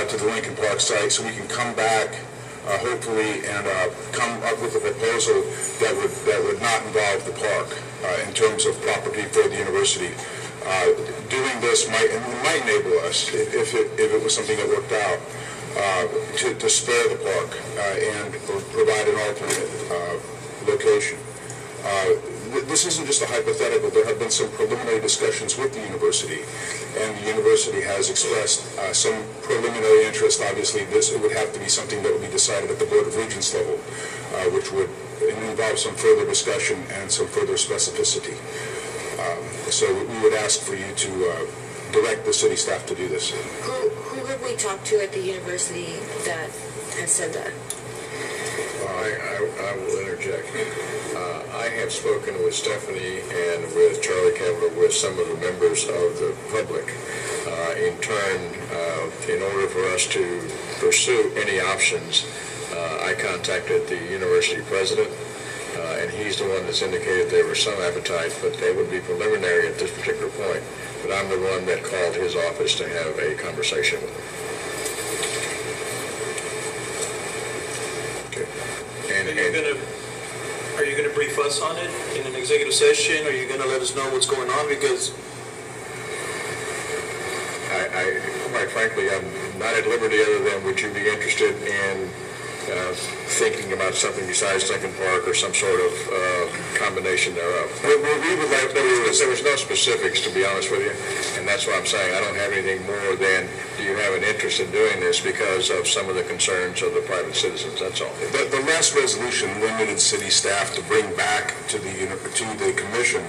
to the Lincoln Park site, so we can come back hopefully and come up with a proposal that would not involve the park in terms of property for the university. Doing this might enable us, if it was something that worked out, to spare the park and provide an alternate location. This isn't just a hypothetical. There have been some preliminary discussions with the university, and the university has expressed some preliminary interest. Obviously, it would have to be something that would be decided at the Board of Regents level, which would involve some further discussion and some further specificity. So we would ask for you to direct the city staff to do this. Who have we talked to at the university that has said that? I will interject. I have spoken with Stephanie and with Charlie Kavanaugh, with some of the members of the public. In turn, in order for us to pursue any options, I contacted the university president, and he's the one that's indicated there was some appetite, but they would be preliminary at this particular point. But I'm the one that called his office to have a conversation with him. Are you gonna brief us on it in an executive session? Are you gonna let us know what's going on? Because I quite frankly, I'm not at liberty other than would you be interested in thinking about something besides Lincoln Park or some sort of combination thereof. We would like, there was no specifics, to be honest with you, and that's why I'm saying I don't have anything more than do you have an interest in doing this because of some of the concerns of the private citizens. That's all. The last resolution limited city staff to bring back to the commission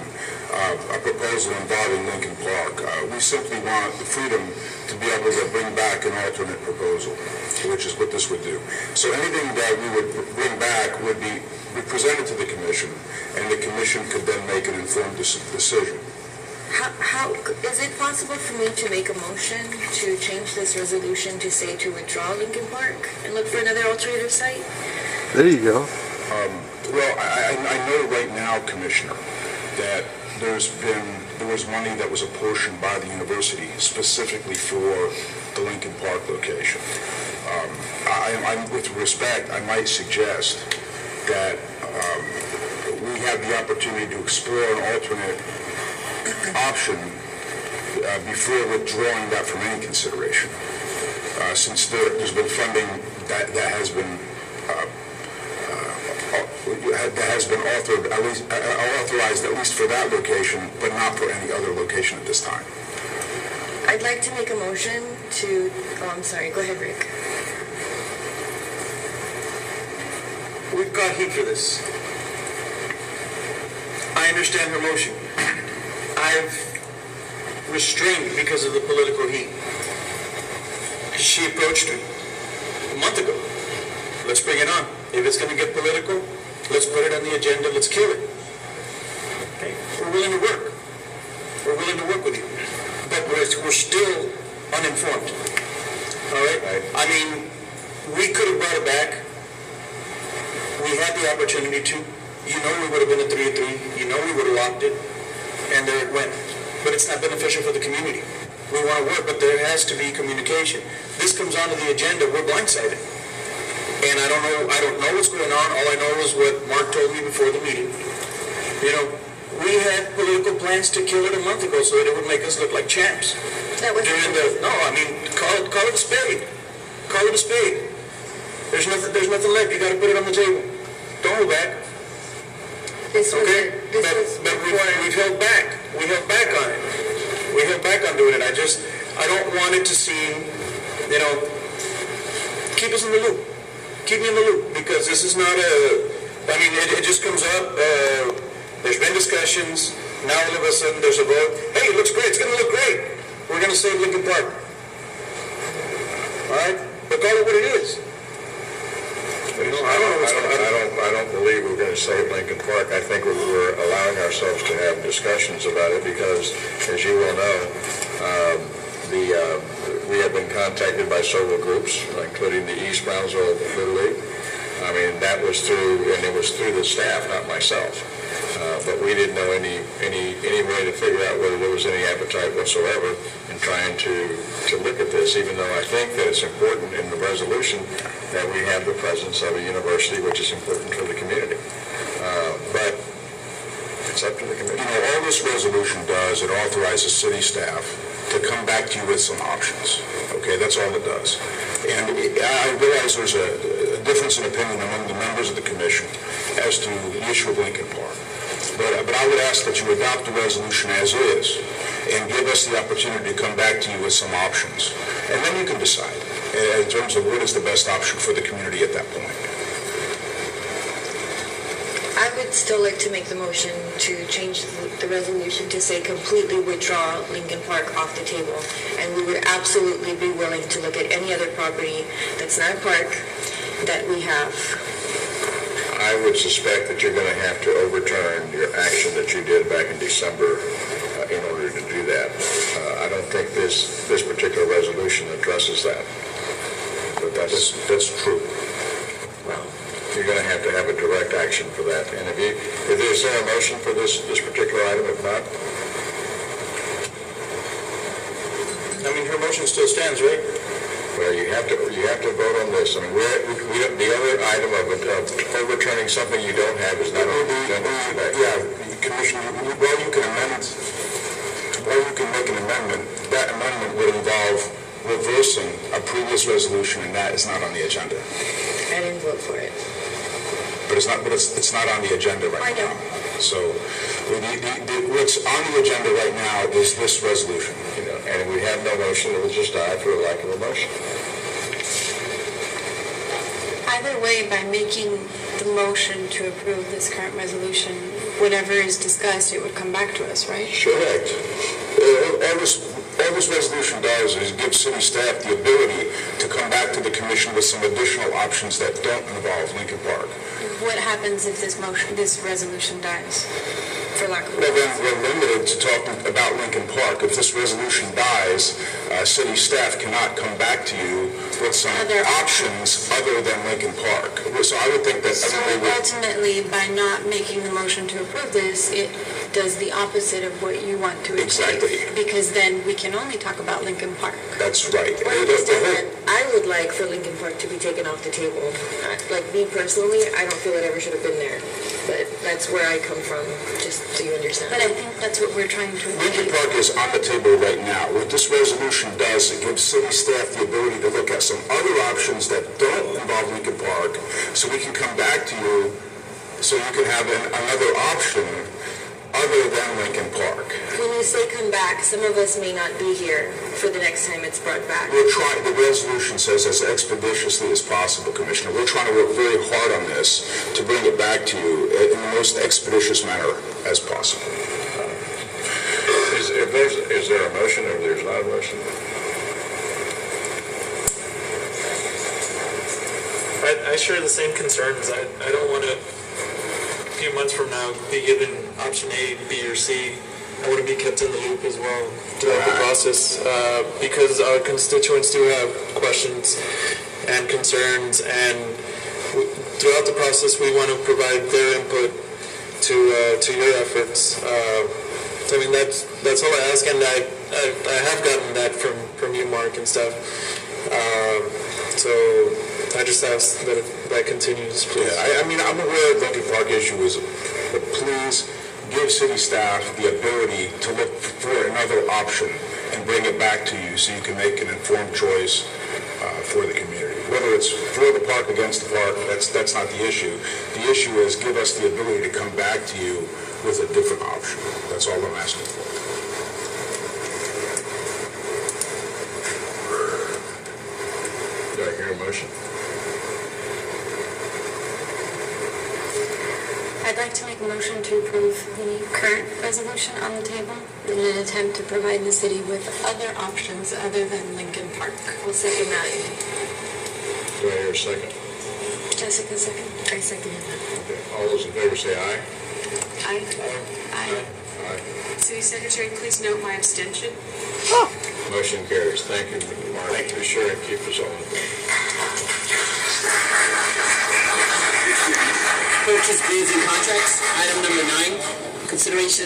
a proposal involving Lincoln Park. We simply want the freedom to be able to bring back an alternate proposal, which is what this would do. So anything that we would bring back would be presented to the commission, and the commission could then make an informed decision. How is it possible for me to make a motion to change this resolution to say to withdraw Lincoln Park and look for another alternative site? There you go. Well, I know right now, Commissioner, that there was money that was apportioned by the university specifically for the Lincoln Park location. With respect, I might suggest that we have the opportunity to explore an alternate option before withdrawing that from any consideration. Since there's been funding that has been authorized at least for that location, but not for any other location at this time. I'd like to make a motion to. Oh, I'm sorry. Go ahead, Rick. we've got heat for this. I understand her motion. I've restrained because of the political heat. She approached me a month ago. Let's bring it on. If it's going to get political, let's put it on the agenda. Let's kill it. Okay? We're willing to work. We're willing to work with you. But we're still uninformed. All right? I mean, we could have brought it back. We had the opportunity to. You know we would have been a 3-3. You know we would have locked it. And there it went. But it's not beneficial for the community. We want to work, but there has to be communication. This comes onto the agenda, we're blindsided. And I don't know what's going on. All I know is what Mark told me before the meeting. You know, we had political plans to kill it a month ago so that it would make us look like champs. That was call it a spade. Call it a spade. There's nothing left. You got to put it on the table. Don't hold back. We've held back. We held back on it. We held back on doing it. I don't want it to seem, keep us in the loop. Keep me in the loop, because this is not it just comes up, there's been discussions, now all of a sudden there's a vote. Hey, it looks great, it's going to look great. We're going to save Lincoln Park. All right? But call it what it is. I don't believe we're going to save Lincoln Park. I think we're allowing ourselves to have discussions about it because, as you well know, we have been contacted by several groups, including the East Brownsville Little League. I mean, that was through the staff, not myself. But we didn't know any way to figure out whether there was any appetite whatsoever in trying to look at this, even though I think that it's important in the resolution that we have the presence of a university, which is important for the community. But it's up to the commission. You know, all this resolution does, it authorizes city staff to come back to you with some options. Okay, that's all it does. And I realize there's a difference in opinion among the members of the commission as to the issue of Lincoln Park. But I would ask that you adopt the resolution as is and give us the opportunity to come back to you with some options. And then you can decide in terms of what is the best option for the community at that point. I would still like to make the motion to change the resolution to say completely withdraw Lincoln Park off the table. And we would absolutely be willing to look at any other property that's not a park that we have. I would suspect that you're going to have to overturn your action that you did back in December in order to do that. I don't think this particular resolution addresses that. But that's true. Well, you're going to have a direct action for that. And if there's a motion for this particular item, if not? I mean, her motion still stands, right? Well, you have to vote on this. I mean, the other item of overturning something you don't have is not on the agenda today. Yeah, Commissioner, you can make an amendment. That amendment would involve reversing a previous resolution, and that is not on the agenda. I didn't vote for it. But it's not on the agenda right now. I know. So what's on the agenda right now is this resolution. And we have no motion, it will just die for lack of a motion. Either way, by making the motion to approve this current resolution, whatever is discussed, it would come back to us, right? Correct. All this resolution does is give city staff the ability to come back to the commission with some additional options that don't involve Lincoln Park. What happens if this resolution dies? For lack of a Well, then we're limited to talking about Lincoln Park. If this resolution dies, city staff cannot come back to you with some Other options other than Lincoln Park. So I would think that So ultimately, by not making the motion to approve this, it does the opposite of what you want to achieve. Exactly. Because then we can only talk about Lincoln Park. That's right. I would like for Lincoln Park to be taken off the table. Like me personally, I don't feel it ever should have been there. But that's where I come from, just so you understand. But I think that's what we're trying to Lincoln achieve. Park is on the table right now. What this resolution does, it gives city staff the ability to look at some other options that don't involve Lincoln Park, so we can come back to you, so you can have another option other than Lincoln Park. When you say come back, some of us may not be here for the next time it's brought back. The resolution says as expeditiously as possible, Commissioner. We're trying to work very hard on this to bring it back to you in the most expeditious manner as possible. Is there a motion or there's not a motion? I share the same concerns. I don't want to, a few months from now, be given option A, B, or C. I want to be kept in the loop as well throughout the process because our constituents do have questions and concerns, and throughout the process we want to provide their input to your efforts. I mean, that's all I ask, and I have gotten that from you, Mark, and stuff. So I just ask that that continues, please. Yeah, I mean, I'm aware of the Lincoln Park issue, but please give city staff the ability to look for another option and bring it back to you so you can make an informed choice for the community. Whether it's for the park, against the park, that's not the issue. The issue is give us the ability to come back to you with a different option. That's all I'm asking for. Do I hear a motion? I'd like to make a motion to approve the current resolution on the table in an attempt to provide the city with other options other than Lincoln Park. We'll second that. Do I hear a second? Jessica, second. I second that. Okay. All those in favor say aye. Aye. Aye. Aye. City Secretary, please note my abstention. Motion carries. Thank you, Mark. Thank you. Be sure and keep us on. Purchase bids and contracts, item number 9, consideration